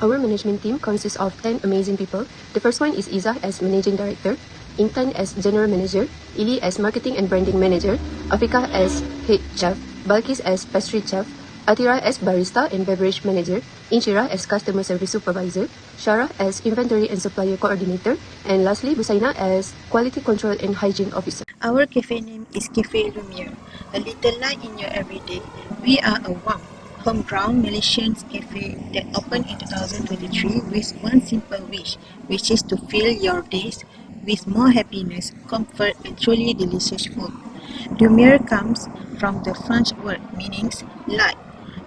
Our management team consists of 10 amazing people. The first one is Izzah as Managing Director, Intan as General Manager, Ili as Marketing and Branding Manager, Afika as Head Chef, Balkis as Pastry Chef, Atira as Barista and Beverage Manager, Inshira as Customer Service Supervisor, Shara as Inventory and Supplier Coordinator, and lastly Busaina as Quality Control and Hygiene Officer. Our cafe name is Cafe Lumiere, a little light in your everyday. We are a warm, homegrown Malaysian cafe that opened in 2023 with one simple wish, which is to fill your days with more happiness, comfort, and truly delicious food. Lumiere comes from the French word meaning light.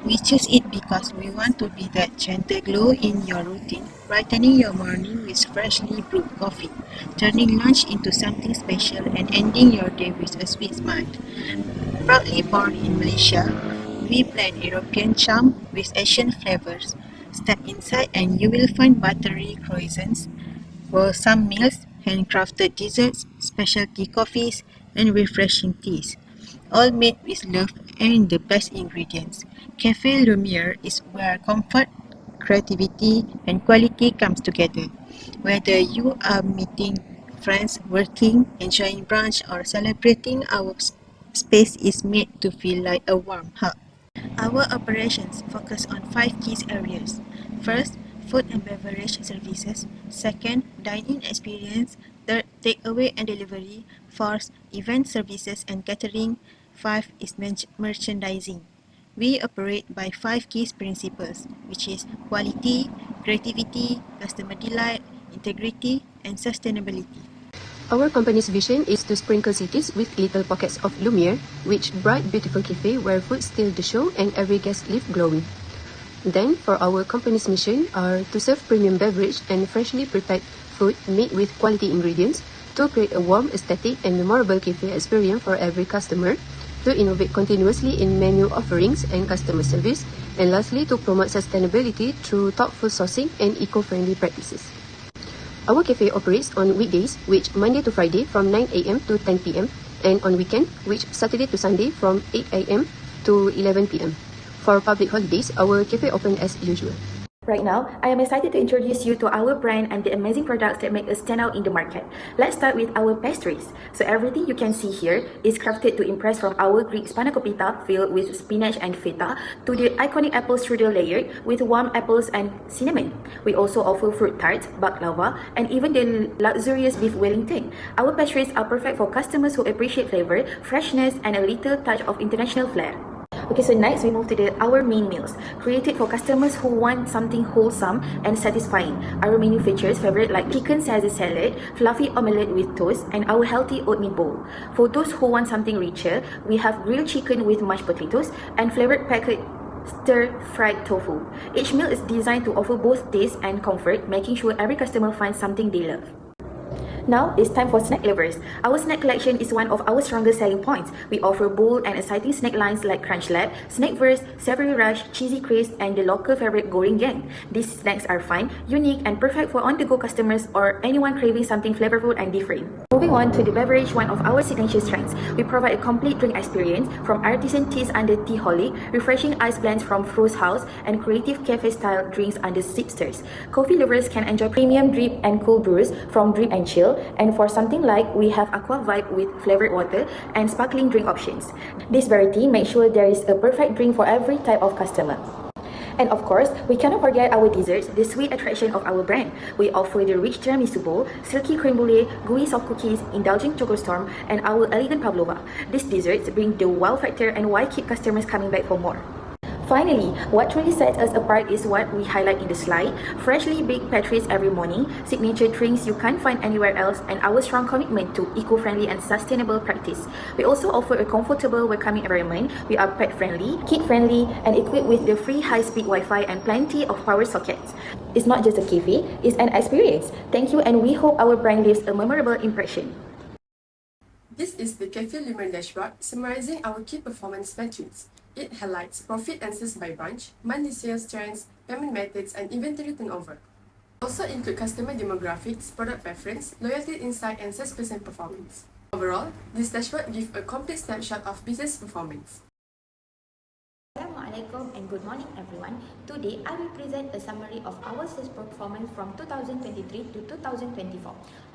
We choose it because we want to be that gentle glow in your routine, brightening your morning with freshly brewed coffee, turning lunch into something special and ending your day with a sweet smile. Proudly born in Malaysia, we blend European charm with Asian flavors. Step inside and you will find buttery croissants, wholesome meals, handcrafted desserts, specialty coffees, and refreshing teas, all made with love and the best ingredients. Cafe Lumiere is where comfort, creativity, and quality comes together. Whether you are meeting friends, working, enjoying brunch, or celebrating, our space is made to feel like a warm hug. Our operations focus on five key areas. First, food and beverage services. Second, dine-in experience. Third, takeaway and delivery. Fourth, event services and catering. Five is merchandising. We operate by five key principles, which is quality, creativity, customer delight, integrity, and sustainability. Our company's vision is to sprinkle cities with little pockets of Lumiere, which bright, beautiful cafe where food steals the show and every guest leaves glowing. Then, for our company's mission are to serve premium beverage and freshly prepared food made with quality ingredients, to create a warm, aesthetic, and memorable cafe experience for every customer, to innovate continuously in menu offerings and customer service, and lastly, to promote sustainability through thoughtful sourcing and eco-friendly practices. Our cafe operates on weekdays, which Monday to Friday from 9 a.m. to 10 p.m. and on weekend, which Saturday to Sunday from 8 a.m. to 11 p.m. For public holidays, our cafe open as usual. Right now, I am excited to introduce you to our brand and the amazing products that make us stand out in the market. Let's start with our pastries. So everything you can see here is crafted to impress, from our Greek spanakopita filled with spinach and feta to the iconic apple strudel layered with warm apples and cinnamon. We also offer fruit tarts, baklava, and even the luxurious beef Wellington. Our pastries are perfect for customers who appreciate flavor, freshness, and a little touch of international flair. Okay, so next we move to our main meals, created for customers who want something wholesome and satisfying. Our menu features favorite like chicken Caesar salad, fluffy omelette with toast, and our healthy oatmeal bowl. For those who want something richer, we have grilled chicken with mashed potatoes and flavored packet stir-fried tofu. Each meal is designed to offer both taste and comfort, making sure every customer finds something they love. Now, it's time for snack lovers. Our snack collection is one of our strongest selling points. We offer bold and exciting snack lines like Crunch Lab, Snackverse, Savory Rush, Cheesy Crisp, and the local favorite Goreng Gang. These snacks are fun, unique, and perfect for on-the-go customers or anyone craving something flavorful and different. Moving on to the beverage, one of our signature strengths. We provide a complete drink experience, from artisan teas under Teaholic, refreshing ice blends from Frost House, and creative cafe-style drinks under Sipsters. Coffee lovers can enjoy premium drip and cool brews from Drip and Chill. And for something like, we have Aqua Vibe with flavored water and sparkling drink options. This variety makes sure there is a perfect drink for every type of customer. And of course, we cannot forget our desserts, the sweet attraction of our brand. We offer the rich tiramisu bowl, silky creme brulee, gooey soft cookies, indulging chocolate storm, and our elegant pavlova. These desserts bring the wow factor and why keep customers coming back for more. Finally, what truly sets us apart is what we highlight in the slide: freshly baked pastries every morning, signature drinks you can't find anywhere else, and our strong commitment to eco-friendly and sustainable practice. We also offer a comfortable, welcoming environment. We are pet-friendly, kid-friendly, and equipped with the free high-speed Wi-Fi and plenty of power sockets. It's not just a cafe, it's an experience. Thank you, and we hope our brand leaves a memorable impression. This is the Cafe Lumiere dashboard summarizing our key performance metrics. It highlights profit and sales by branch, monthly sales trends, payment methods, and inventory turnover. Also include customer demographics, product preference, loyalty insight, and salesperson performance. Overall, this dashboard gives a complete snapshot of business performance. Assalamualaikum and good morning everyone. Today I will present a summary of our sales performance from 2023 to 2024.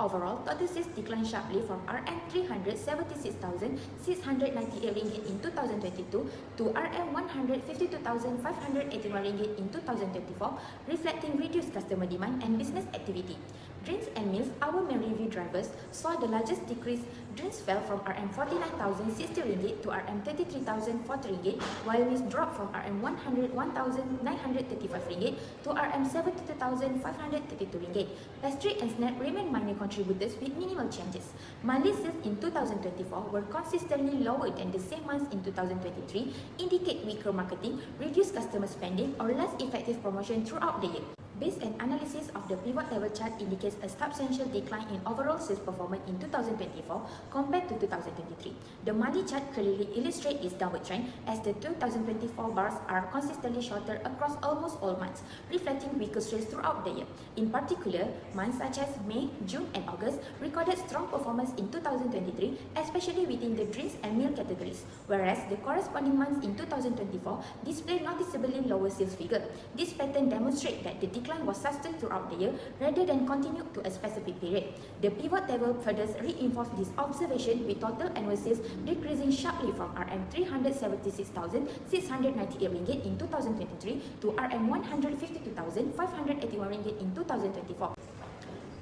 Overall, total sales declined sharply from RM376,698 ringgit in 2022 to RM152,581 ringgit in 2024, reflecting reduced customer demand and business activity. Drinks and meals, our main revenue drivers, saw the largest decrease. Drinks fell from RM49,060 ringgit to RM33,040 ringgit, while meals dropped from RM101,935 ringgit to RM72,532 ringgit. Pastry and snack remain minor contributors with minimal changes. Monthly sales in 2024 were consistently lower than the same months in 2023, indicate weaker marketing, reduced customer spending, or less effective promotion throughout the year. Based on analysis of the pivot table chart indicates a substantial decline in overall sales performance in 2024 compared to 2023. The monthly chart clearly illustrates its downward trend as the 2024 bars are consistently shorter across almost all months, reflecting weaker sales throughout the year. In particular, months such as May, June, and August recorded strong performance in 2023, especially within the drinks and meal categories, whereas the corresponding months in 2024 displayed noticeably lower sales figure. This pattern demonstrates that the decline was sustained throughout the year rather than continued to a specific period. The pivot table further reinforced this observation, with total annual sales decreasing sharply from RM376,698 ringgit in 2023 to RM152,581 ringgit in 2024.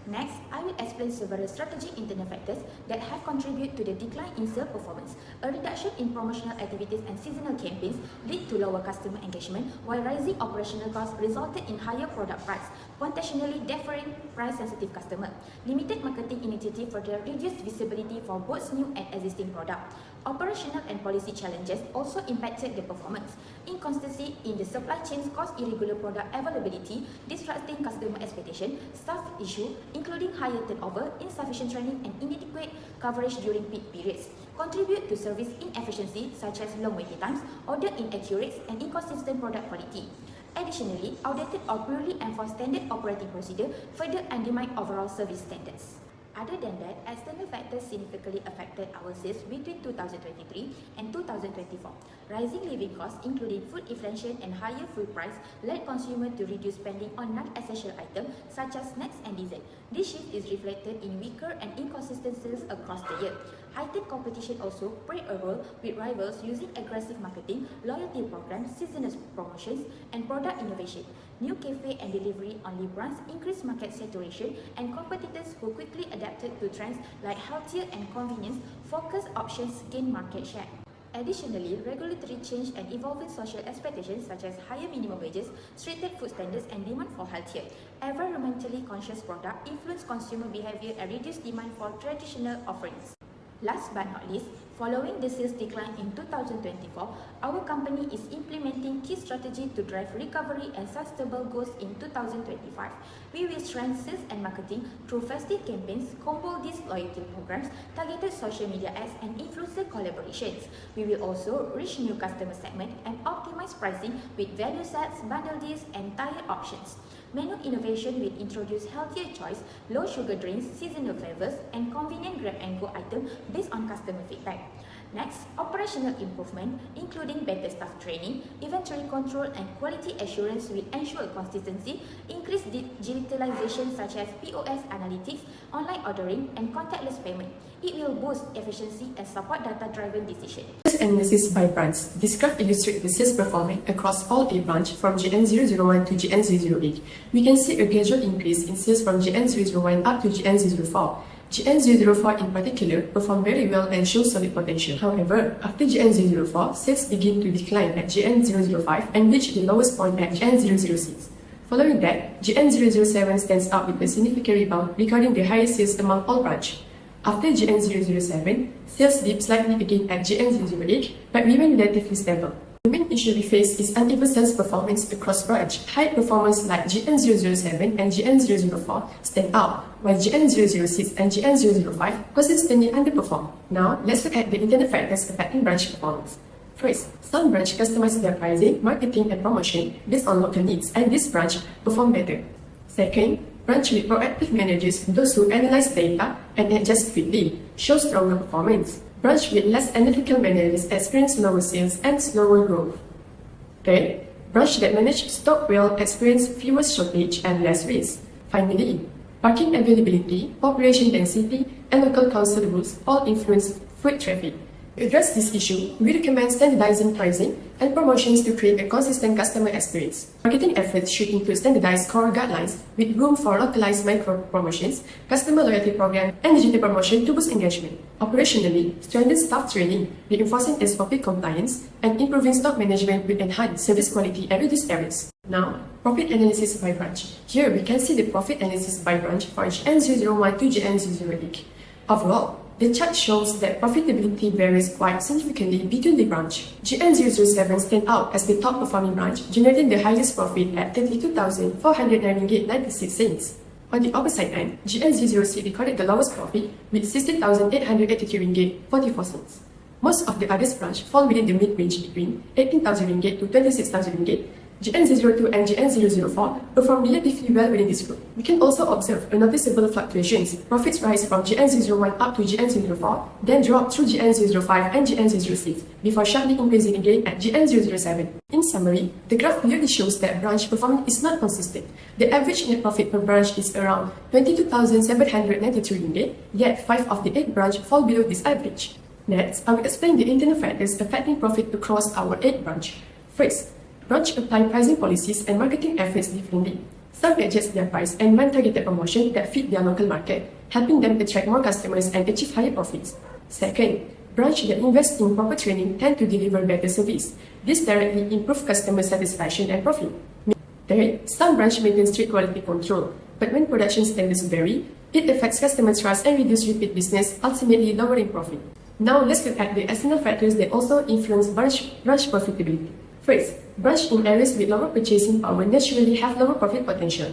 Next, I will explain several strategic internal factors that have contributed to the decline in sales performance. A reduction in promotional activities and seasonal campaigns led to lower customer engagement, while rising operational costs resulted in higher product price, potentially deferring price-sensitive customers. Limited marketing initiative further reduced visibility for both new and existing products. Operational and policy challenges also impacted the performance. Inconsistency in the supply chains caused irregular product availability, disrupting customer expectation, staff issue, including higher turnover, insufficient training, and inadequate coverage during peak periods, contribute to service inefficiency such as long waiting times, order inaccuracies, and inconsistent product quality. Additionally, outdated or poorly enforced standard operating procedure further undermine overall service standards. Other than that, external factors significantly affected our sales between 2023 and 2024. Rising living costs, including food inflation and higher food price, led consumers to reduce spending on non-essential items such as snacks and dessert. This shift is reflected in weaker and inconsistent sales across the year. Heightened competition also played a role, with rivals using aggressive marketing, loyalty programs, seasonal promotions, and product innovation. New cafe and delivery-only brands increased market saturation, and competitors who quickly adapted to trends like healthier and convenience-focused options gained market share. Additionally, regulatory change and evolving social expectations such as higher minimum wages, stricter food standards, and demand for healthier, environmentally conscious products influence consumer behavior and reduce demand for traditional offerings. Last but not least, following the sales decline in 2024, our company is implementing key strategies to drive recovery and sustainable growth in 2025. We will strengthen sales and marketing through festive campaigns, combo disc loyalty programs, targeted social media ads, and influencer collaborations. We will also reach new customer segments and optimize pricing with value sets, bundle deals, and tiered options. Menu innovation will introduce healthier choice, low sugar drinks, seasonal flavors, and convenient grab-and-go items based on customer feedback. Next, operational improvement, including better staff training, inventory control, and quality assurance will ensure consistency, increase digitalization such as POS analytics, online ordering, and contactless payment. It will boost efficiency and support data-driven decisions. Sales analysis by brands. This graph illustrates the sales performance across all 8 branches from GN001 to GN008. We can see a gradual increase in sales from GN001 up to GN004. GN004 in particular performed very well and shows solid potential. However, after GN004, sales begin to decline at GN005 and reach the lowest point at GN006. Following that, GN007 stands out with a significant rebound, recording the highest sales among all branches. After GN007, sales dipped slightly again at GN008 but remain relatively stable. The main issue we face is uneven sales performance across branches. High performance like GN007 and GN004 stand out, while GN006 and GN005 consistently underperform. Now, let's look at the internal factors affecting branch performance. First, some branches customize their pricing, marketing, and promotion based on local needs, and this branch perform better. Second, branch with proactive managers, those who analyze data and adjust quickly, show stronger performance. Branch with less analytical managers experience lower sales and slower growth. Third, branch that manage stock well experience fewer shortage and less waste. Finally, parking availability, population density, and local council rules all influence foot traffic. To address this issue, we recommend standardizing pricing and promotions to create a consistent customer experience. Marketing efforts should include standardized core guidelines with room for localized micro promotions, customer loyalty program, and digital promotion to boost engagement. Operationally, strengthen staff training, reinforcing SOP compliance, and improving stock management will enhance service quality and reduce errors. Now, profit analysis by branch. Here we can see the profit analysis by branch for GN001 to GN008. Overall, the chart shows that profitability varies quite significantly between the branch. GN007 stands out as the top performing branch, generating the highest profit at 32,409 ringgit 96 cents. On the opposite end, GN006 recorded the lowest profit with 16,883 ringgit 44 cents. Most of the others branch fall within the mid-range between 18,000 ringgit to 26,000 ringgit. GN02 and GN004 perform relatively well within this group. We can also observe a noticeable fluctuations. Profits rise from GN01 up to GN04, then drop through GN05 and GN06, before sharply increasing again at GN007. In summary, the graph clearly shows that branch performance is not consistent. The average net profit per branch is around 22,792 ringgit, yet 5 of the 8 branches fall below this average. Next, I will explain the internal factors affecting profit across our 8 branches. First, branch apply pricing policies and marketing efforts differently. Some adjust their price and run targeted promotions that fit their local market, helping them attract more customers and achieve higher profits. Second, branch that invest in proper training tend to deliver better service. This directly improves customer satisfaction and profit. Third, some branch maintain strict quality control, but when production standards vary, it affects customer trust and reduces repeat business, ultimately lowering profit. Now let's look at the external factors that also influence branch profitability. First, branch in areas with lower purchasing power naturally have lower profit potential.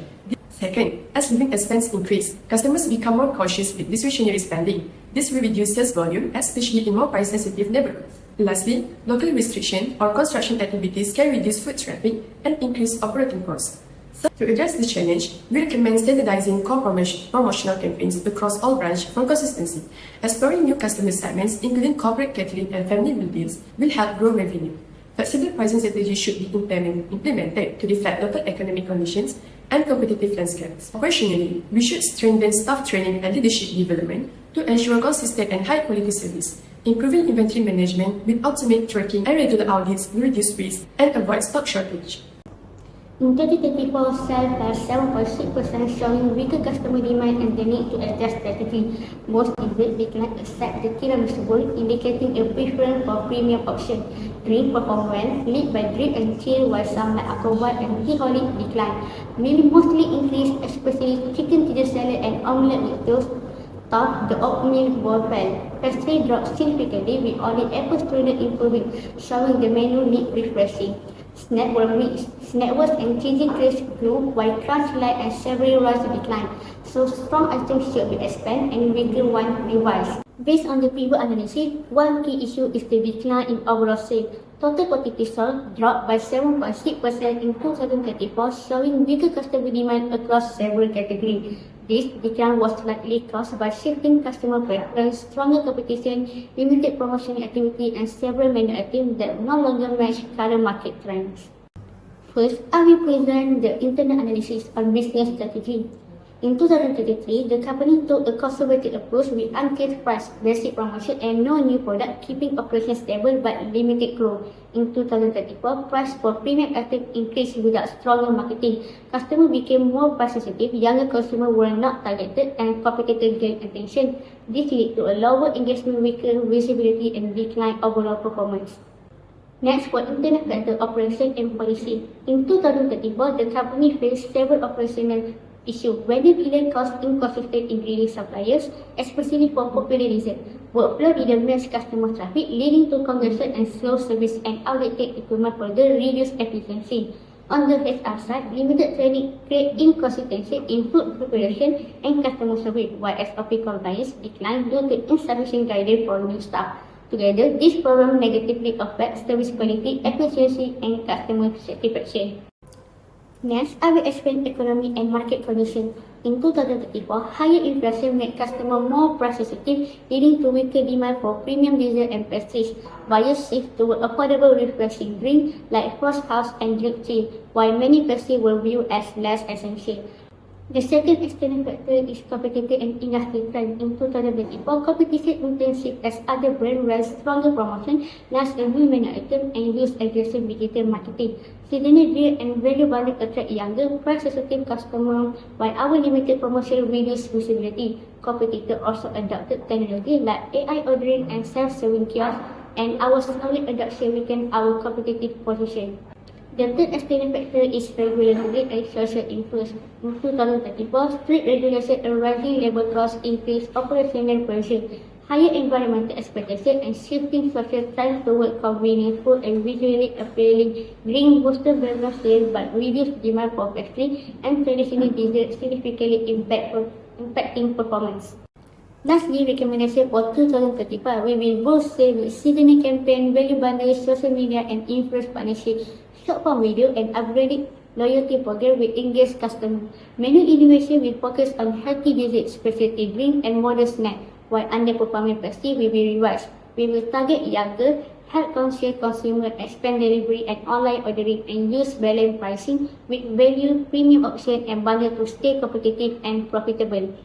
Second, as living expenses increase, customers become more cautious with discretionary spending. This will reduce sales volume, especially in more price-sensitive neighborhoods. Lastly, local restriction or construction activities can reduce foot traffic and increase operating costs. So, to address this challenge, we recommend standardizing core promotional campaigns across all branches for consistency. Exploring new customer segments, including corporate catering and family meal deals, will help grow revenue. Flexible pricing strategies should be implemented to reflect local economic conditions and competitive landscapes. Operationally, we should strengthen staff training and leadership development to ensure consistent and high-quality service. Improving inventory management with automated tracking and regular audits will reduce risk and avoid stock shortage. In 2024, sales fell 7.6%, showing weaker customer demand and the need to adjust strategy. Most desserts declined except the tiramisu bowl, indicating a preference for premium options. Drink performed well, led by Drip and Chill, while some like Aquabat and Teaholic declined. Meal mostly increased, especially chicken Caesar salad and omelette with toast. Top, the oatmeal bowl fell. Pastry dropped significantly with only apple strudel improving, showing the menu need refreshing. Snacks were mixed. Snackers and cheesy crisps grew, while crunch light and savory rice declined. So strong items should be expanded and weaker ones revised. Based on the previous analysis, one key issue is the decline in overall sales. Total quantity sold dropped by 7.6% in 2024, showing weaker customer demand across several categories. This decline was likely caused by shifting customer preference, stronger competition, limited promotional activity, and several menu items that no longer match current market trends. First, I will present the internal analysis on business strategy. In 2023, the company took a conservative approach with uncapped price, basic promotion, and no new product, keeping operations stable but limited growth. In 2024, price for premium items increased without stronger marketing. Customers became more price sensitive, younger consumers were not targeted, and competitors gained attention. This led to a lower engagement, weaker visibility, and decline overall performance. Next, for internal factor operation and policy. In 2024, the company faced several operational issues, whether related cost inconsistent ingredient suppliers, especially for popular desserts. Workflow didn't match customer traffic, leading to congestion and slow service, and outdated equipment further reduced efficiency. On the HR side, limited training created inconsistency in food preparation and customer service, while SOP compliance declined due to insufficient guidance for new staff. Together, these problems negatively affect service quality, efficiency, and customer satisfaction. Next, I will explain economic and market conditions. In 2034, higher inflation made customers more price sensitive, leading to weaker demand for premium dessert and pastries. Buyers shift toward affordable refreshing drinks like Frost House and Drink Tea, while many pastries were viewed as less essential. The second external factor is competitive and industry trend. In 2024, competition intensified as other brands ran stronger promotion, launched a new menu item, and used aggressive digital marketing. Seasonal deal and value bundle attract younger, price-sensitive customers, while our limited promotion reduced visibility. Competitors also adopted technology like AI ordering and self-serving kiosks, and our solid adoption weakened our competitive position. The third external factor is regulatory and social influence. In 2034, strict regulation and rising labor costs increased operational pressure. Higher environmental expectations and shifting social trends toward convenient food and visually appealing drink boosted burger sales but reduced demand for pastry and traditional desserts, significantly impacting performance. Lastly, recommendation for 2035, we will boost sales with seasonal campaign, value bundles, social media and influence partnerships, short form video and upgraded loyalty program with engaged customers. Menu innovation will focus on healthy desserts, specialty drink and modern snack, while underperforming pastry will be revised. We will target younger, health-conscious consumers, expand delivery and online ordering, and use balanced pricing with value, premium option and bundle to stay competitive and profitable.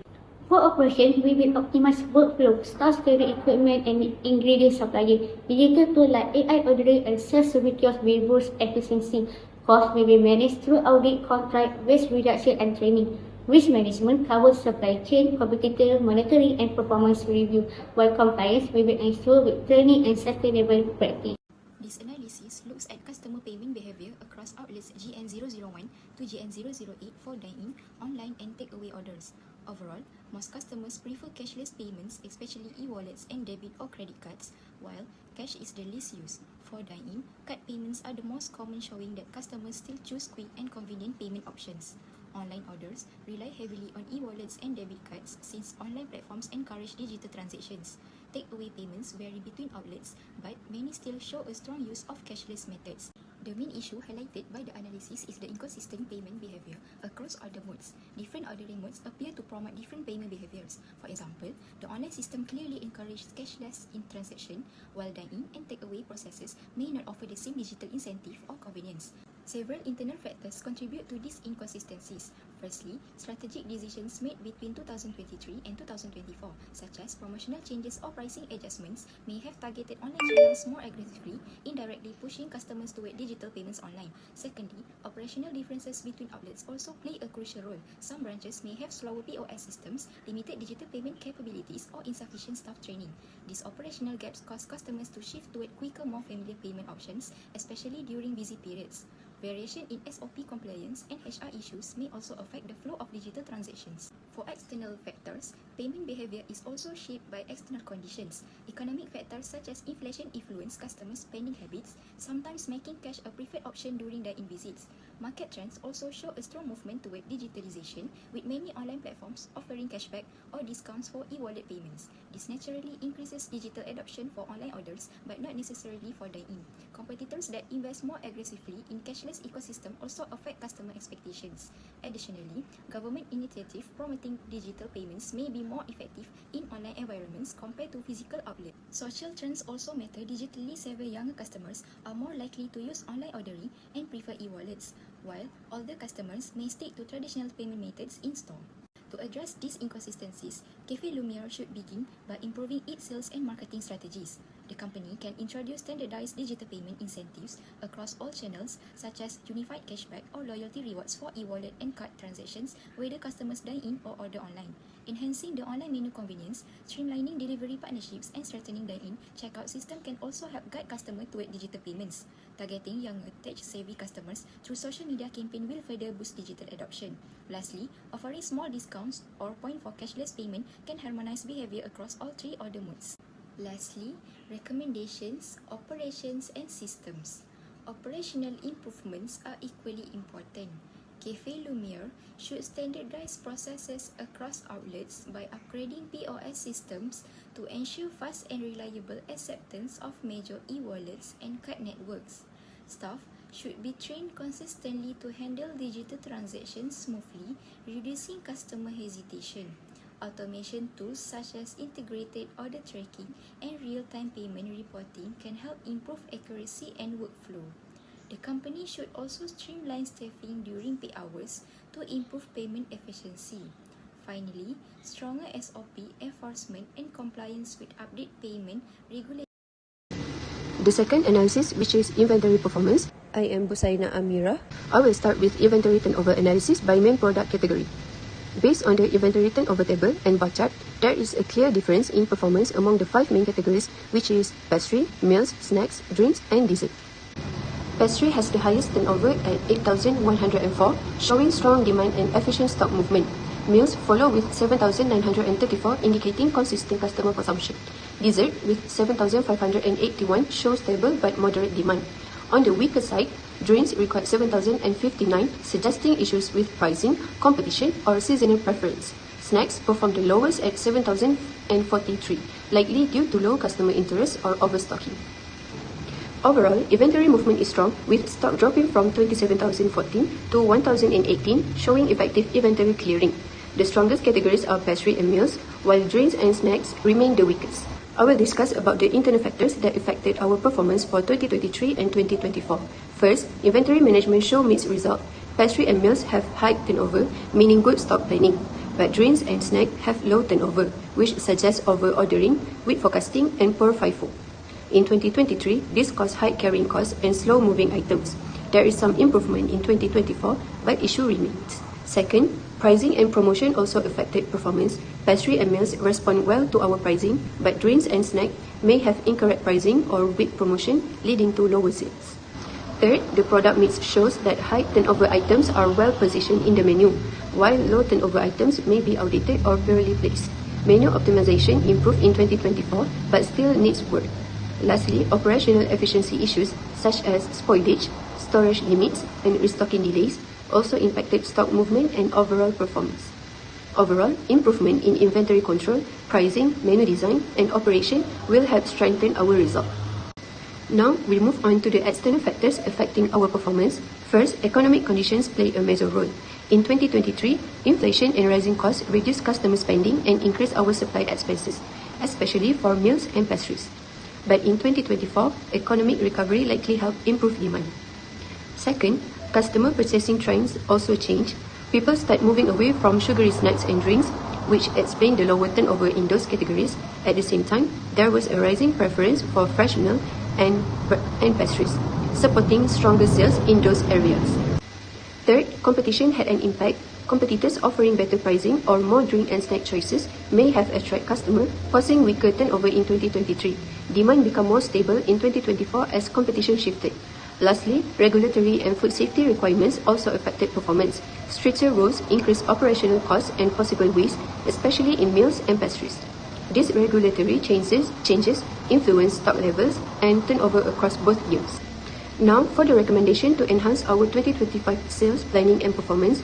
For operation, we will optimize workflow, staff scheduling equipment and ingredient supply. Digital tools like AI ordering and self-service kiosks will boost efficiency. Costs will be managed through audit, contract, waste reduction and training. Risk management covers supply chain, competitor monitoring and performance review, while compliance will be ensured with training and sustainable practice. This analysis looks at customer payment behavior across outlets GN001 to GN008 for dine-in, online and takeaway orders. Overall, most customers prefer cashless payments, especially e-wallets and debit or credit cards, while cash is the least used. For dine-in, card payments are the most common, showing that customers still choose quick and convenient payment options. Online orders rely heavily on e-wallets and debit cards since online platforms encourage digital transactions. Takeaway payments vary between outlets, but many still show a strong use of cashless methods. The main issue highlighted by the analysis is the inconsistent payment behavior across order modes. Different ordering modes appear to promote different payment behaviors. For example, the online system clearly encourages cashless in transaction, while dine-in and takeaway processes may not offer the same digital incentive or convenience. Several internal factors contribute to these inconsistencies. Firstly, strategic decisions made between 2023 and 2024, such as promotional changes or pricing adjustments, may have targeted online channels more aggressively, indirectly pushing customers toward digital payments online. Secondly, operational differences between outlets also play a crucial role. Some branches may have slower POS systems, limited digital payment capabilities, or insufficient staff training. These operational gaps cause customers to shift toward quicker, more familiar payment options, especially during busy periods. Variation in SOP compliance and HR issues may also affect the flow of digital transactions. For external factors, payment behavior is also shaped by external conditions. Economic factors such as inflation influence customers' spending habits, sometimes making cash a preferred option during dine-in visits. Market trends also show a strong movement toward digitalization, with many online platforms offering cashback or discounts for e-wallet payments. This naturally increases digital adoption for online orders, but not necessarily for dine-in. Competitors that invest more aggressively in cashless ecosystem also affect customer expectations. Additionally, government initiatives promoting digital payments may be more effective in online environments compared to physical outlets. Social trends also matter. Digitally savvy younger customers are more likely to use online ordering and prefer e-wallets, while older customers may stick to traditional payment methods in store. To address these inconsistencies, Café Lumiere should begin by improving its sales and marketing strategies. The company can introduce standardized digital payment incentives across all channels, such as unified cashback or loyalty rewards for e-wallet and card transactions, whether customers dine in or order online. Enhancing the online menu convenience, streamlining delivery partnerships, and strengthening dine-in checkout system can also help guide customers toward digital payments. Targeting younger, tech-savvy customers through social media campaign will further boost digital adoption. Lastly, offering small discounts or point for cashless payment can harmonize behavior across all three order modes. Lastly, recommendations, operations, and systems. Operational improvements are equally important. Café Lumiere should standardize processes across outlets by upgrading POS systems to ensure fast and reliable acceptance of major e-wallets and card networks. Staff should be trained consistently to handle digital transactions smoothly, reducing customer hesitation. Automation tools such as integrated order tracking and real-time payment reporting can help improve accuracy and workflow. The company should also streamline staffing during peak hours to improve payment efficiency. Finally, stronger SOP enforcement and compliance with update payment regulations. The second analysis, which is inventory performance. I am Busaina Amira. I will start with inventory turnover analysis by main product category. Based on the inventory turnover table and bar chart, there is a clear difference in performance among the 5 main categories, which is pastry, meals, snacks, drinks, and dessert. Pastry has the highest turnover at 8,104, showing strong demand and efficient stock movement. Meals follow with 7,934, indicating consistent customer consumption. Dessert with 7,581 shows stable but moderate demand. On the weaker side, drinks record 7,059, suggesting issues with pricing, competition, or seasonal preference. Snacks perform the lowest at 7,043, likely due to low customer interest or overstocking. Overall, inventory movement is strong, with stock dropping from 27,014 to 1,018, showing effective inventory clearing. The strongest categories are pastry and meals, while drinks and snacks remain the weakest. I will discuss about the internal factors that affected our performance for 2023 and 2024. First, inventory management show mixed result. Pastry and meals have high turnover, meaning good stock planning. But drinks and snacks have low turnover, which suggests over-ordering, weak forecasting, and poor FIFO. In 2023, this caused high carrying costs and slow-moving items. There is some improvement in 2024, but issue remains. Second, pricing and promotion also affected performance. Pastry and meals respond well to our pricing, but drinks and snacks may have incorrect pricing or weak promotion, leading to lower sales. Third, the product mix shows that high turnover items are well positioned in the menu, while low turnover items may be outdated or poorly placed. Menu optimization improved in 2024, but still needs work. Lastly, operational efficiency issues such as spoilage, storage limits, and restocking delays also impacted stock movement and overall performance. Overall, improvement in inventory control, pricing, menu design, and operation will help strengthen our result. Now, we move on to the external factors affecting our performance. First, economic conditions play a major role. In 2023, inflation and rising costs reduced customer spending and increased our supply expenses, especially for meals and pastries. But in 2024, economic recovery likely helped improve demand. Second, customer purchasing trends also change. People start moving away from sugary snacks and drinks, which explain the lower turnover in those categories. At the same time, there was a rising preference for fresh milk and pastries, supporting stronger sales in those areas. Third, competition had an impact. Competitors offering better pricing or more drink and snack choices may have attracted customers, causing weaker turnover in 2023. Demand became more stable in 2024 as competition shifted. Lastly, regulatory and food safety requirements also affected performance. Stricter rules increased operational costs and possible waste, especially in meals and pastries. These regulatory changes influence stock levels and turnover across both years. Now, for the recommendation to enhance our 2025 sales planning and performance.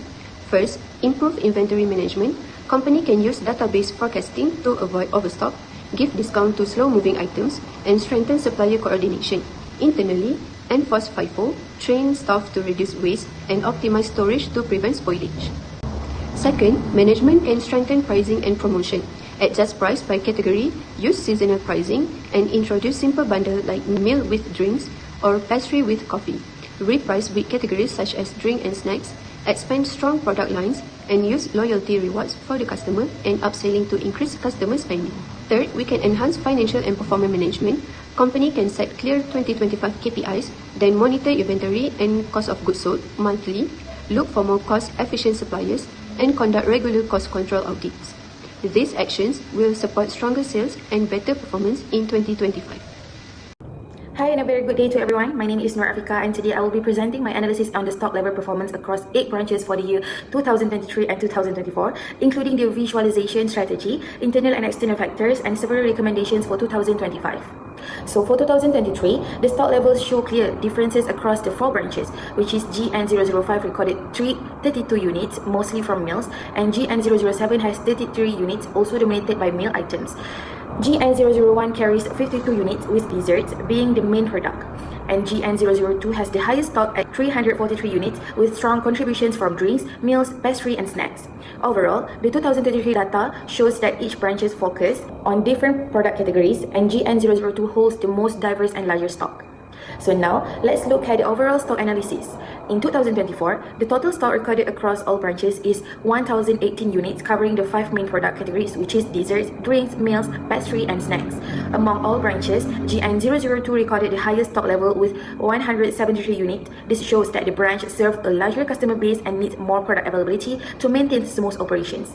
First, improve inventory management. Company can use database forecasting to avoid overstock, give discount to slow-moving items, and strengthen supplier coordination. Internally, enforce FIFO, train staff to reduce waste, and optimize storage to prevent spoilage. Second, management can strengthen pricing and promotion. Adjust price by category, use seasonal pricing, and introduce simple bundle like meal with drinks or pastry with coffee. Reprice weak categories such as drink and snacks, expand strong product lines, and use loyalty rewards for the customer and upselling to increase customer spending. Third, we can enhance financial and performance management. Company can set clear 2025 KPIs, then monitor inventory and cost of goods sold monthly, look for more cost-efficient suppliers, and conduct regular cost control audits. These actions will support stronger sales and better performance in 2025. Hi and a very good day to everyone. My name is Nur Afika and today I will be presenting my analysis on the stock level performance across 8 branches for the year 2023 and 2024, including the visualization strategy, internal and external factors, and several recommendations for 2025. So for 2023, the stock levels show clear differences across the 4 branches, which is GN005 recorded 32 units, mostly from meals, and GN007 has 33 units, also dominated by meal items. GN001 carries 52 units with desserts being the main product. and GN002 has the highest stock at 343 units with strong contributions from drinks, meals, pastry and snacks. Overall, the 2023 data shows that each branches focus on different product categories and GN002 holds the most diverse and larger stock. So now, let's look at the overall stock analysis. In 2024, the total stock recorded across all branches is 1,018 units covering the 5 main product categories, which is desserts, drinks, meals, pastry and snacks. Among all branches, GN002 recorded the highest stock level with 173 units. This shows that the branch serves a larger customer base and needs more product availability to maintain smooth operations.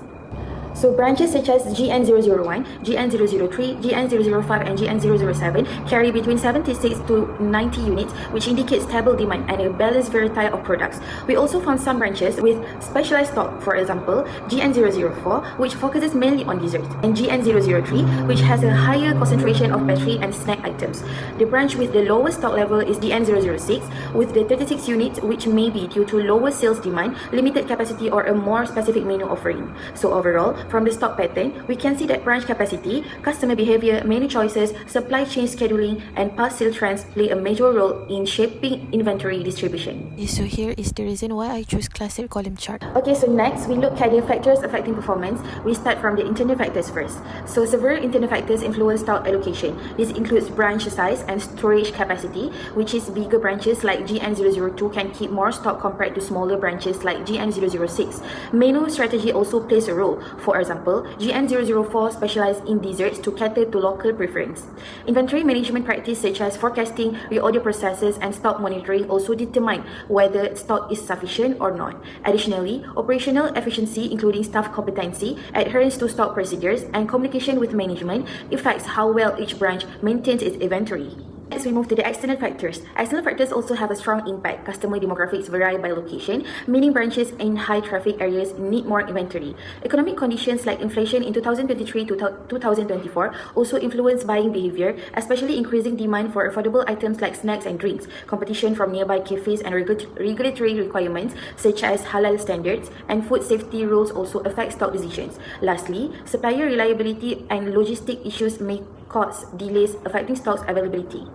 So branches such as GN001, GN003, GN005 and GN007 carry between 76 to 90 units, which indicates stable demand and a balanced variety of products. We also found some branches with specialized stock, for example, GN004, which focuses mainly on desserts, and GN003, which has a higher concentration of pastry and snack items. The branch with the lowest stock level is GN006, with the 36 units, which may be due to lower sales demand, limited capacity or a more specific menu offering. So overall, from the stock pattern, we can see that branch capacity, customer behavior, menu choices, supply chain scheduling, and past sale trends play a major role in shaping inventory distribution. So here is the reason why I choose classic column chart. Okay, so next we look at the factors affecting performance. We start from the internal factors first. So several internal factors influence stock allocation. This includes branch size and storage capacity, which is bigger branches like GN002 can keep more stock compared to smaller branches like GN006. Menu strategy also plays a role. For example, GN004 specializes in desserts to cater to local preference. Inventory management practice such as forecasting, reorder processes, and stock monitoring also determine whether stock is sufficient or not. Additionally, operational efficiency, including staff competency, adherence to stock procedures, and communication with management affects how well each branch maintains its inventory. Next, we move to the external factors. External factors also have a strong impact. Customer demographics vary by location, meaning branches in high traffic areas need more inventory. Economic conditions like inflation in 2023 to 2024 also influence buying behavior, especially increasing demand for affordable items like snacks and drinks. Competition from nearby cafes and regulatory requirements such as halal standards and food safety rules also affect stock decisions. Lastly, supplier reliability and logistic issues may cause delays affecting stocks availability.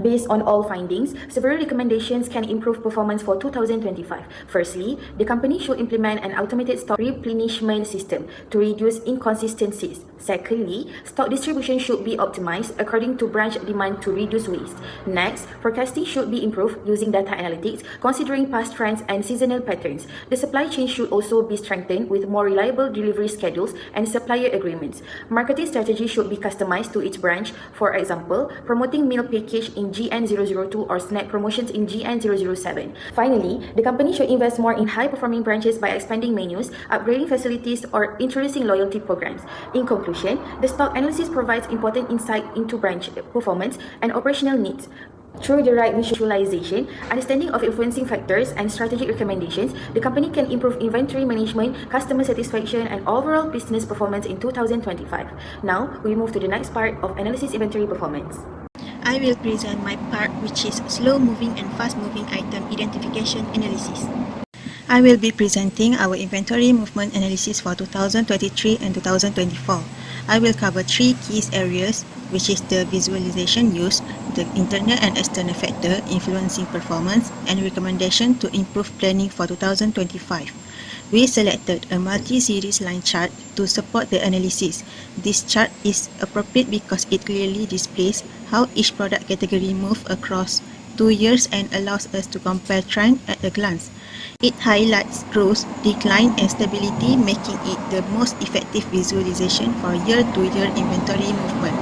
Based on all findings, several recommendations can improve performance for 2025. Firstly, the company should implement an automated stock replenishment system to reduce inconsistencies. Secondly, stock distribution should be optimized according to branch demand to reduce waste. Next, forecasting should be improved using data analytics, considering past trends and seasonal patterns. The supply chain should also be strengthened with more reliable delivery schedules and supplier agreements. Marketing strategy should be customized to each branch. For example, promoting meal package in GN002 or snack promotions in GN007. Finally, the company should invest more in high-performing branches by expanding menus, upgrading facilities, or introducing loyalty programs. In conclusion, the stock analysis provides important insight into branch performance and operational needs. Through the right visualization, understanding of influencing factors, and strategic recommendations, the company can improve inventory management, customer satisfaction, and overall business performance in 2025. Now, we move to the next part of analysis inventory performance. I will present my part, which is slow-moving and fast-moving item identification analysis. I will be presenting our inventory movement analysis for 2023 and 2024. I will cover 3 key areas, which is the visualization used, the internal and external factor influencing performance, and recommendation to improve planning for 2025. We selected a multi-series line chart to support the analysis. This chart is appropriate because it clearly displays how each product category moves across 2 years and allows us to compare trend at a glance. It highlights growth, decline, and stability, making it the most effective visualization for year-to-year inventory movement.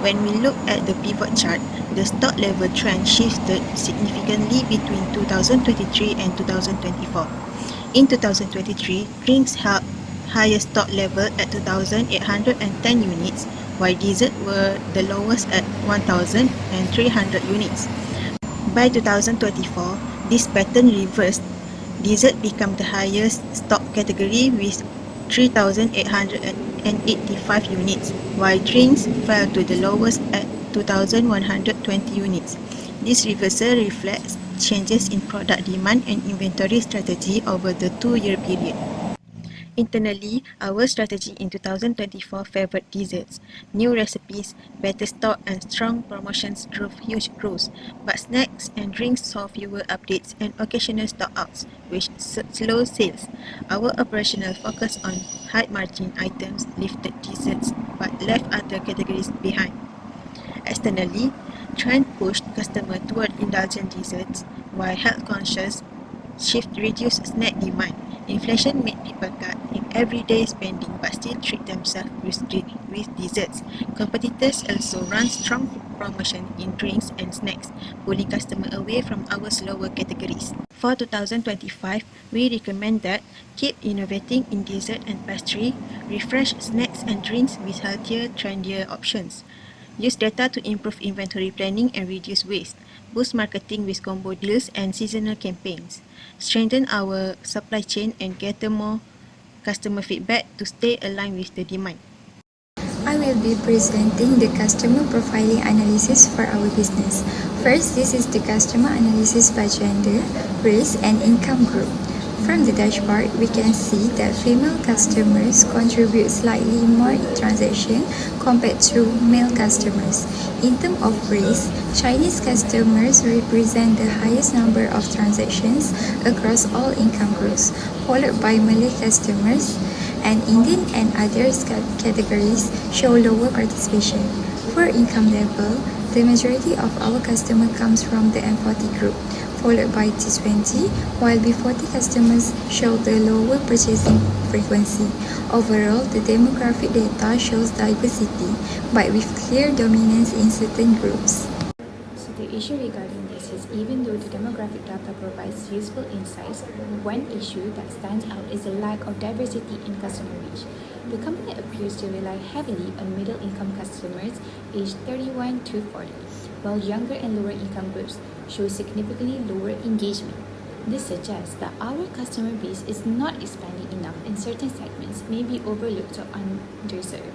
When we look at the pivot chart, the stock level trend shifted significantly between 2023 and 2024. In 2023, drinks held higher stock level at 2,810 units, while desserts were the lowest at 1,300 units. By 2024, this pattern reversed. Dessert became the highest stock category with 3,885 units, while drinks fell to the lowest at 2,120 units. This reversal reflects changes in product demand and inventory strategy over the 2-year period. Internally, our strategy in 2024 favored desserts. New recipes, better stock and strong promotions drove huge growth, but snacks and drinks saw fewer updates and occasional stock-outs, which slowed sales. Our operational focus on high-margin items lifted desserts but left other categories behind. Externally, trend pushed customers toward indulgent desserts, while health-conscious shift reduced snack demand. Inflation made people cut in everyday spending but still treat themselves with desserts. Competitors also run strong promotion in drinks and snacks, pulling customers away from our slower categories. For 2025, we recommend that keep innovating in dessert and pastry, refresh snacks and drinks with healthier, trendier options. Use data to improve inventory planning and reduce waste. Boost marketing with combo deals and seasonal campaigns. Strengthen our supply chain and gather more customer feedback to stay aligned with the demand. I will be presenting the customer profiling analysis for our business. First, this is the customer analysis by gender, race, and income group. From the dashboard, we can see that female customers contribute slightly more in transaction compared to male customers. In terms of race, Chinese customers represent the highest number of transactions across all income groups, followed by Malay customers, and Indian and other categories show lower participation. For income level, the majority of our customer comes from the M40 group, followed by T20, while B40 customers show the lower purchasing frequency. Overall, the demographic data shows diversity, but with clear dominance in certain groups. So the issue regarding this is, even though the demographic data provides useful insights, one issue that stands out is the lack of diversity in customer reach. The company appears to rely heavily on middle-income customers aged 31 to 40, while younger and lower income groups show significantly lower engagement. This suggests that our customer base is not expanding enough and certain segments may be overlooked or underserved.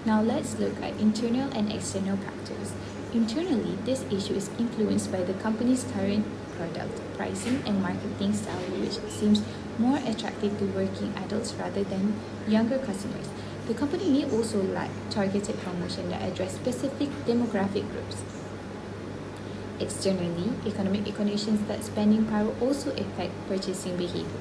Now let's look at internal and external factors. Internally, this issue is influenced by the company's current product, pricing, and marketing style, which seems more attractive to working adults rather than younger customers. The company may also lack targeted promotion that address specific demographic groups. Externally, economic conditions that spending power also affect purchasing behavior.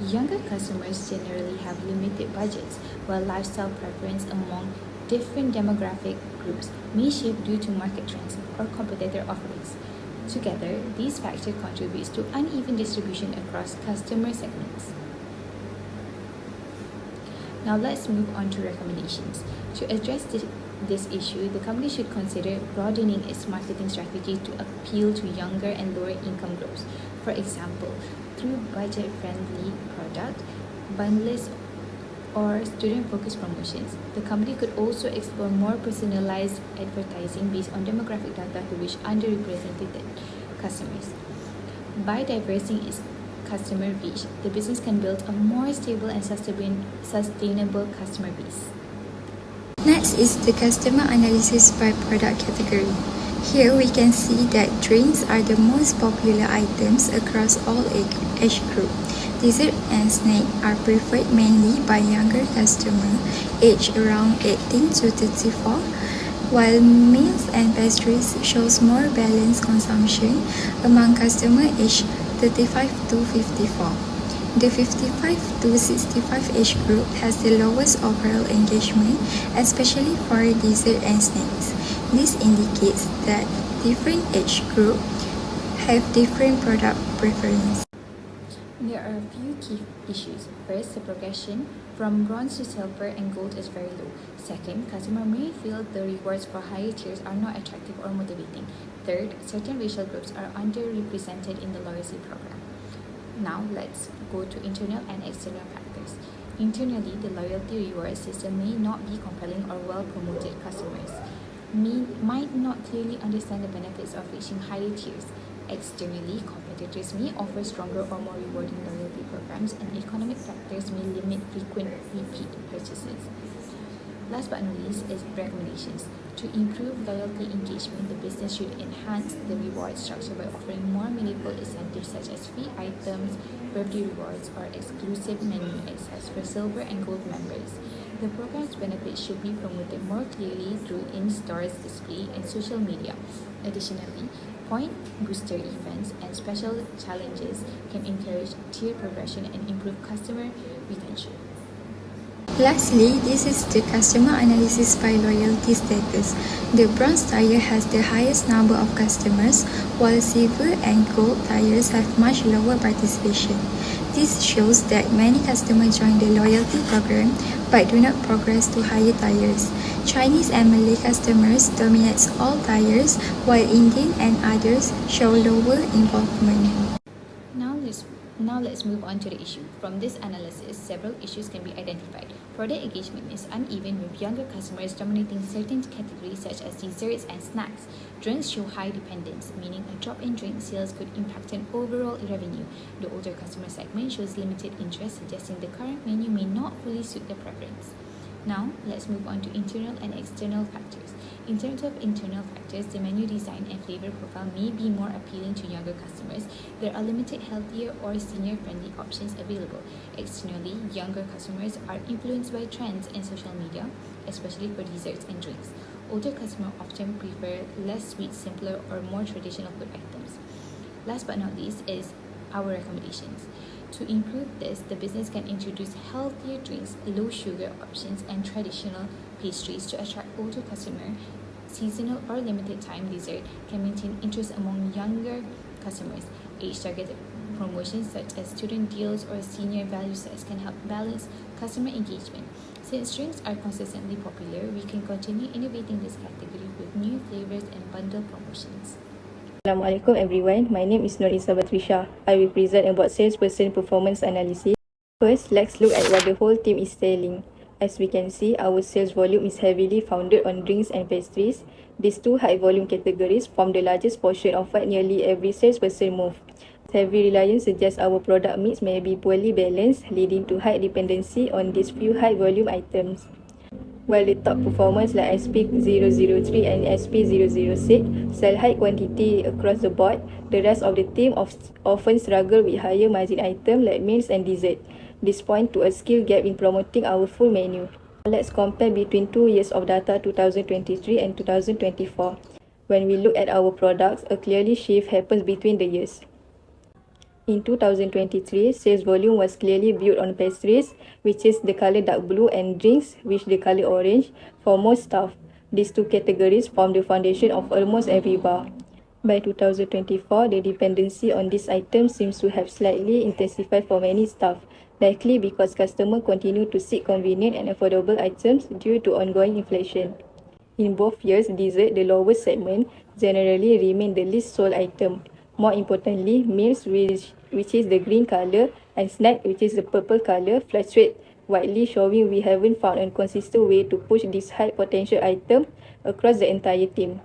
Younger customers generally have limited budgets, while lifestyle preference among different demographic groups may shift due to market trends or competitor offerings. Together, these factors contribute to uneven distribution across customer segments. Now let's move on to recommendations. To address this issue, the company should consider broadening its marketing strategy to appeal to younger and lower income groups. For example, through budget-friendly product, bundles, or student-focused promotions. The company could also explore more personalized advertising based on demographic data to reach underrepresented customers. By diversifying its customer reach, the business can build a more stable and sustainable customer base. Next is the customer analysis by product category. Here we can see that drinks are the most popular items across all age groups. Dessert and snack are preferred mainly by younger customers aged around 18 to 34, while meals and pastries shows more balanced consumption among customers aged 35 to 54. The 55 to 65 age group has the lowest overall engagement, especially for dessert and snacks. This indicates that different age groups have different product preferences. There are a few key issues. First, the progression from bronze to silver and gold is very low. Second, customers may feel the rewards for higher tiers are not attractive or motivating. Third, certain racial groups are underrepresented in the loyalty program. Now, let's go to internal and external factors. Internally, the loyalty reward system may not be compelling or well-promoted. Customers might not clearly understand the benefits of reaching higher tiers. Externally, competitors may offer stronger or more rewarding loyalty programs, and economic factors may limit frequent repeat purchases. Last but not least is recommendations. To improve loyalty engagement, the business should enhance the reward structure by offering more meaningful incentives such as free items, birthday rewards, or exclusive menu access for silver and gold members. The program's benefits should be promoted more clearly through in-stores display and social media. Additionally, point booster events and special challenges can encourage tier progression and improve customer retention. Lastly, this is the customer analysis by loyalty status. The bronze tier has the highest number of customers, while silver and gold tiers have much lower participation. This shows that many customers join the loyalty program but do not progress to higher tiers. Chinese and Malay customers dominate all tiers, while Indian and others show lower involvement. Now let's move on to the issue. From this analysis, several issues can be identified. Product engagement is uneven with younger customers dominating certain categories such as desserts and snacks. Drinks show high dependence, meaning a drop in drink sales could impact an overall revenue. The older customer segment shows limited interest, suggesting the current menu may not fully suit their preference. Now, let's move on to internal and external factors. In terms of internal factors, the menu design and flavor profile may be more appealing to younger customers. There are limited healthier or senior-friendly options available. Externally, younger customers are influenced by trends and social media, especially for desserts and drinks. Older customers often prefer less sweet, simpler, or more traditional food items. Last but not least is our recommendations. To improve this, the business can introduce healthier drinks, low sugar options, and traditional pastries to attract older customers. Seasonal or limited time dessert can maintain interest among younger customers. Age-targeted promotions such as student deals or senior value sets can help balance customer engagement. Since drinks are consistently popular, we can continue innovating this category with new flavors and bundle promotions. Assalamualaikum everyone, my name is Nur Isa Batrisha. I will present about salesperson performance analysis. First, let's look at what the whole team is selling. As we can see, our sales volume is heavily founded on drinks and pastries. These two high volume categories form the largest portion of what nearly every salesperson moves. Heavy reliance suggests our product mix may be poorly balanced, leading to high dependency on these few high volume items. While the top performers like SP003 and SP006 sell high quantity across the board, the rest of the team often struggle with higher margin items like meals and dessert. This points to a skill gap in promoting our full menu. Let's compare between 2 years of data 2023 and 2024. When we look at our products, a clearly shift happens between the years. In 2023, sales volume was clearly built on pastries, which is the color dark blue, and drinks, which the color orange, for most staff. These two categories form the foundation of almost every bar. By 2024, the dependency on these items seems to have slightly intensified for many staff, likely because customers continue to seek convenient and affordable items due to ongoing inflation. In both years, dessert, the lowest segment, generally remained the least sold item. More importantly, meals, which is the green color, and snack, which is the purple color, fluctuate widely, showing we haven't found a consistent way to push this high potential item across the entire team.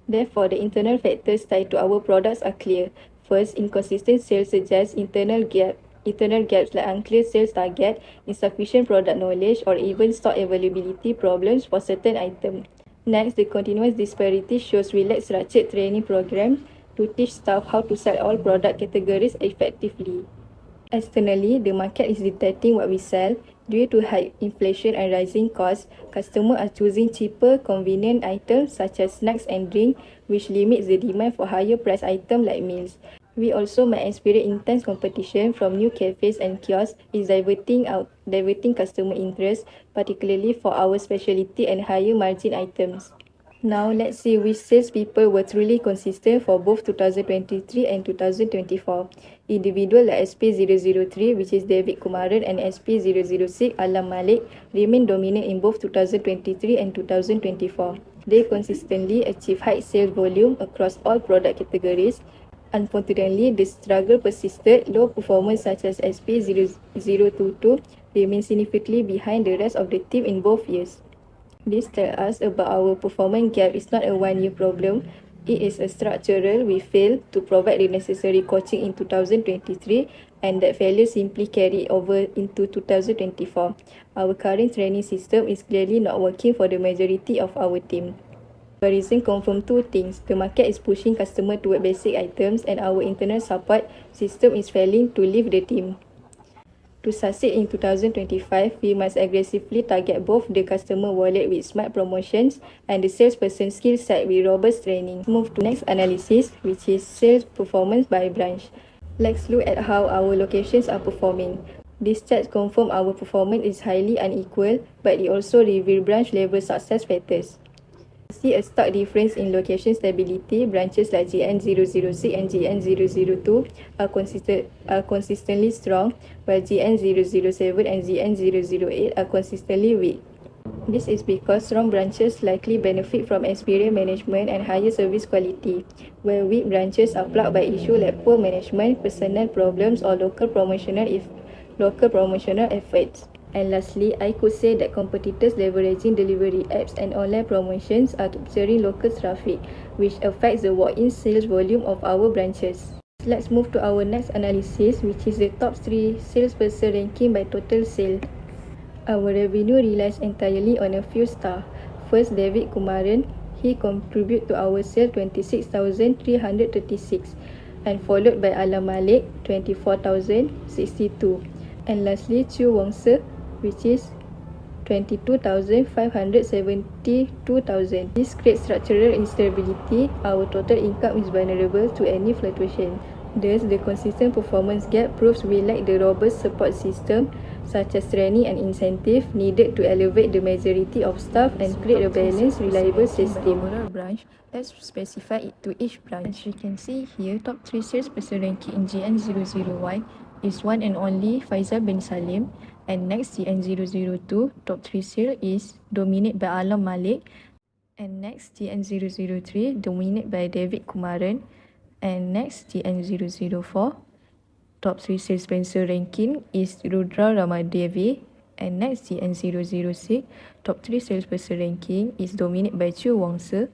Therefore, the internal factors tied to our products are clear. First, inconsistent sales suggest internal gaps like unclear sales target, insufficient product knowledge, or even stock availability problems for certain items. Next, the continuous disparity shows relaxed structured training programs to teach staff how to sell all product categories effectively. Externally, the market is dictating what we sell. Due to high inflation and rising costs, customers are choosing cheaper, convenient items such as snacks and drinks, which limits the demand for higher price items like meals. We also may experience intense competition from new cafes and kiosks, is diverting customer interest, particularly for our specialty and higher margin items. Now, let's see which salespeople were truly consistent for both 2023 and 2024. Individuals like SP003, which is David Kumaran, and SP006, Alam Malik, remain dominant in both 2023 and 2024. They consistently achieve high sales volume across all product categories. Unfortunately, the struggle persisted. Low performers such as SP022 remain significantly behind the rest of the team in both years. This tells us about our performance gap is not a one-year problem. It is a structural. We failed to provide the necessary coaching in 2023, and that failure simply carried over into 2024. Our current training system is clearly not working for the majority of our team. Comparison confirm two things. The market is pushing customers toward basic items and our internal support system is failing to lift the team. To succeed in 2025, we must aggressively target both the customer wallet with smart promotions and the salesperson skill set with robust training. Move to next analysis, which is sales performance by branch. Let's look at how our locations are performing. This chart confirms our performance is highly unequal, but it also reveals branch level success factors. See a stark difference in location stability. Branches like GN006 and GN002 are consistently strong, while GN007 and GN008 are consistently weak. This is because strong branches likely benefit from experienced management and higher service quality, where weak branches are plagued by issues like poor management, personnel problems, or local promotional efforts. And lastly, I could say that competitors leveraging delivery apps and online promotions are capturing local traffic, which affects the walk-in sales volume of our branches. Let's move to our next analysis, which is the top 3 salesperson ranking by total sale. Our revenue relies entirely on a few stars. First, David Kumaran. He contributed to our sale 26,336, and followed by Alam Malik, 24,062. And lastly, Chu Wong Se, which is 22,572,000. This creates structural instability. Our total income is vulnerable to any fluctuation. Thus, the consistent performance gap proves we lack the robust support system, such as training and incentive, needed to elevate the majority of staff and create a balanced, reliable system. Overall branch, let's specify it to each branch. As you can see here, top 3 salesperson ranking in GN001 is one and only Faizal bin Salim, and next GN002 top 3 sale is dominated by Alam Malik, and next GN003 dominated by David Kumaran, and next GN004 top 3 salesperson ranking is Rudra Ramadevi, and next GN006 top 3 salesperson ranking is dominated by Chu Wong Se,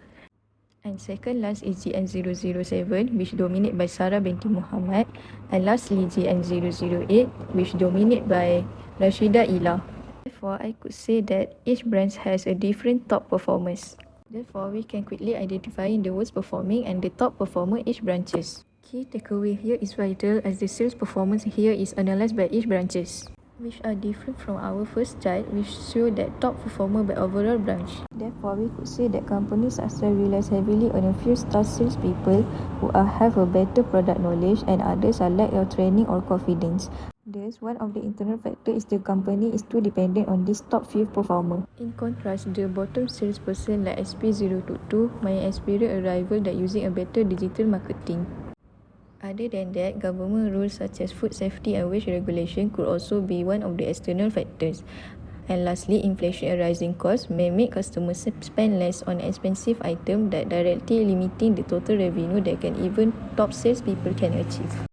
and second last is GN007, which dominated by Sarah binti Muhammad, and lastly GN008, which dominated by Rashida Ilah. Therefore, I could say that each branch has a different top performance. Therefore, we can quickly identify the worst performing and the top performer each branches. Key takeaway here is vital, as the sales performance here is analysed by each branches, which are different from our first chart, which show that top performer by overall branch. Therefore, we could say that companies are still relies heavily on a few star salespeople who have a better product knowledge, and others are lack of training or confidence. Thus, one of the internal factors is the company is too dependent on this top few performer. In contrast, the bottom salesperson like SP022 might experience a rival that using a better digital marketing. Other than that, government rules such as food safety and wage regulation could also be one of the external factors. And lastly, inflation and rising costs may make customers spend less on expensive items, that directly limiting the total revenue that can even top salespeople can achieve.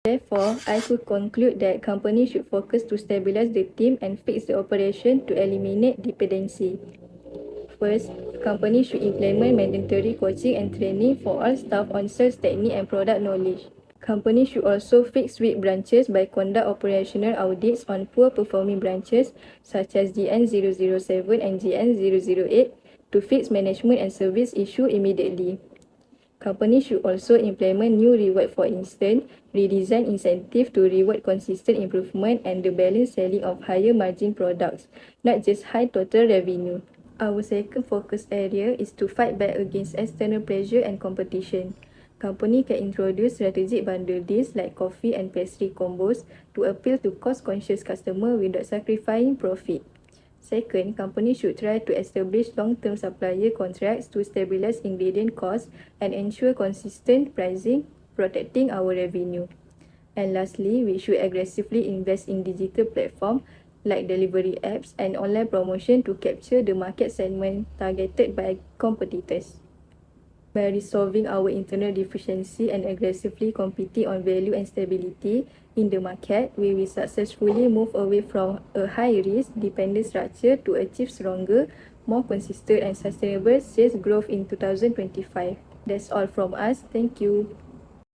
Therefore, I could conclude that companies should focus to stabilize the team and fix the operation to eliminate dependency. First, companies should implement mandatory coaching and training for all staff on sales technique and product knowledge. Companies should also fix weak branches by conduct operational audits on poor performing branches such as GN007 and GN008 to fix management and service issues immediately. Companies should also implement new reward, for instance, redesign incentive to reward consistent improvement and the balanced selling of higher margin products, not just high total revenue. Our second focus area is to fight back against external pressure and competition. Company can introduce strategic bundle deals like coffee and pastry combos to appeal to cost-conscious customers without sacrificing profit. Second, companies should try to establish long-term supplier contracts to stabilize ingredient costs and ensure consistent pricing, protecting our revenue. And lastly, we should aggressively invest in digital platforms like delivery apps and online promotion to capture the market segment targeted by competitors. By resolving our internal deficiency and aggressively competing on value and stability in the market, we will successfully move away from a high-risk, dependent structure to achieve stronger, more consistent and sustainable sales growth in 2025. That's all from us. Thank you.